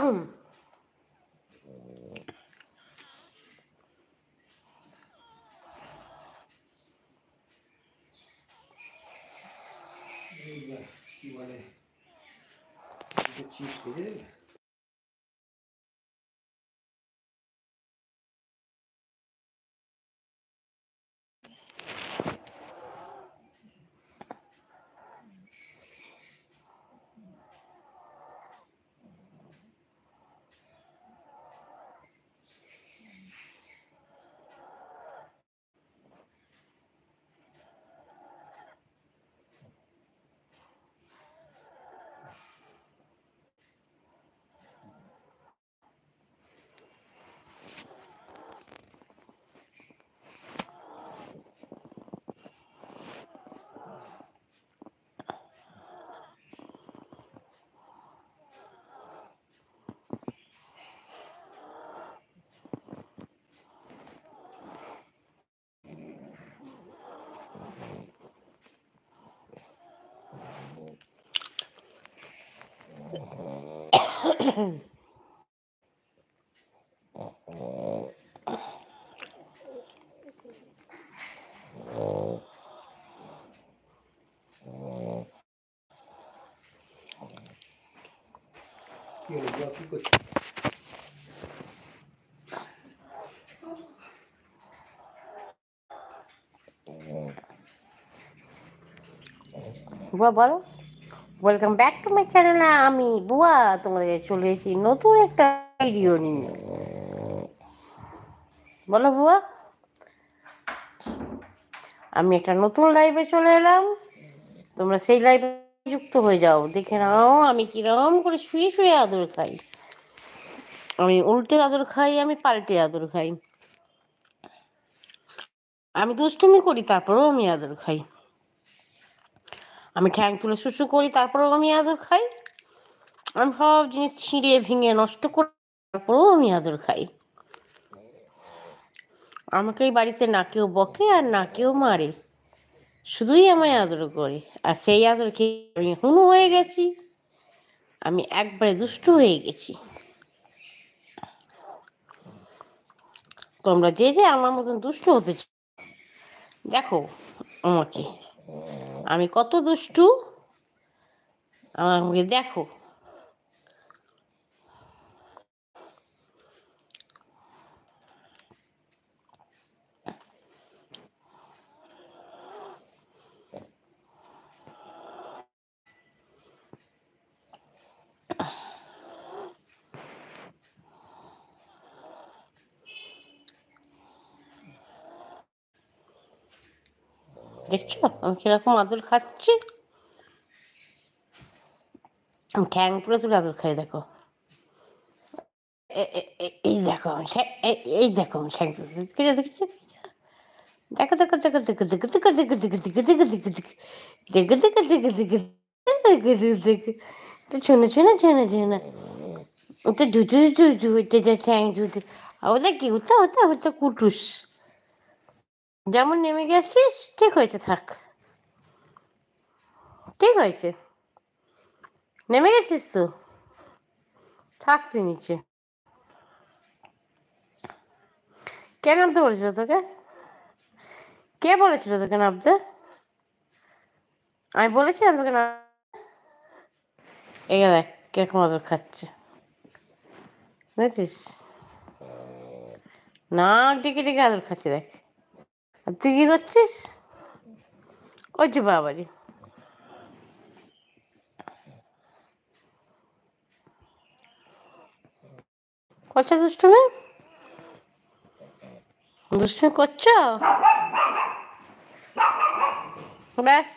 কি বলে চিপস ভেজে দেবে। কি হলো বুয়া, কি করছিস? বুয়া বলো, welcome back to my channel. আমি বুয়া তোমাদের চলে এসেছি নতুন একটা ভিডিও নিয়ে। বলো বুয়া, আমি একটা নতুন লাইভে চলে এলাম, তোমরা সেই লাইভে যুক্ত হয়ে যাও। দেখে নাও আমি কিরম করে শুয়ে শুয়ে আদর খাই। আমি উল্টে আদর খাই, আমি পাল্টে আদর খাই, আমি দুষ্টুমি করি তারপরেও আমি আদর খাই, আমি ঠ্যাং তুলে শুশু করি তারপরেও আমি আদর খাই, আমি সব জিনিস ছিঁড়ে ভেঙে নষ্ট করি তারপরেও আমি আদর খাই। আমাকে এই বাড়িতে না কেউ বকে আর না কেউ মারে, শুধুই আমায় আদর করে। আর সেই আদর খেয়ে আমি হুনু হয়ে গেছি, আমি একবারে দুষ্টু হয়ে গেছি। তোমরা যে যে আমার মতন দুষ্টু হতে চাও, দেখো আমাকে, আমি কত দুষ্টু, আমাকে দেখো। দেখছো আমি কিরকম আদর খাচ্ছি, আমি ঠ্যাং পুরো তুলে আদর খাই। দেখো এই দেখো এই দেখো আমি ঠ্যাং তুলে দেখছো, দেখো দেখো দেখো দেখো দেখো দেখো দেখো দেখো দেখো দেখো দেখো দেখো দেখো দেখো দেখো দেখো দেখো তো শোনো শোনো শোনো শোনো, তো ধুতু ধুতু হইতে যা ঠ্যাং ধুতু, ওটা কি ওটা ওটা ওটা কুটুস। যেমন নেমে গেছিস ঠিক হয়েছে, থাক, ঠিক হয়েছে, নেমে গেছিস তো থাক তুই নিচে। কে নামতে বলেছিল তোকে? কে বলেছিল তোকে নামতে? আমি বলেছিলাম তোকে নাম? এই দেখ কিরকম আদর খাচ্ছে, বুঝেছিস? নাক ডেকে ডেকে আদর খাচ্ছে, দেখ। আর তুই কি করছিস? ওই যে বাবারি, করছো দুষ্টুমি, দুষ্টুমি করছো, ব্যাস।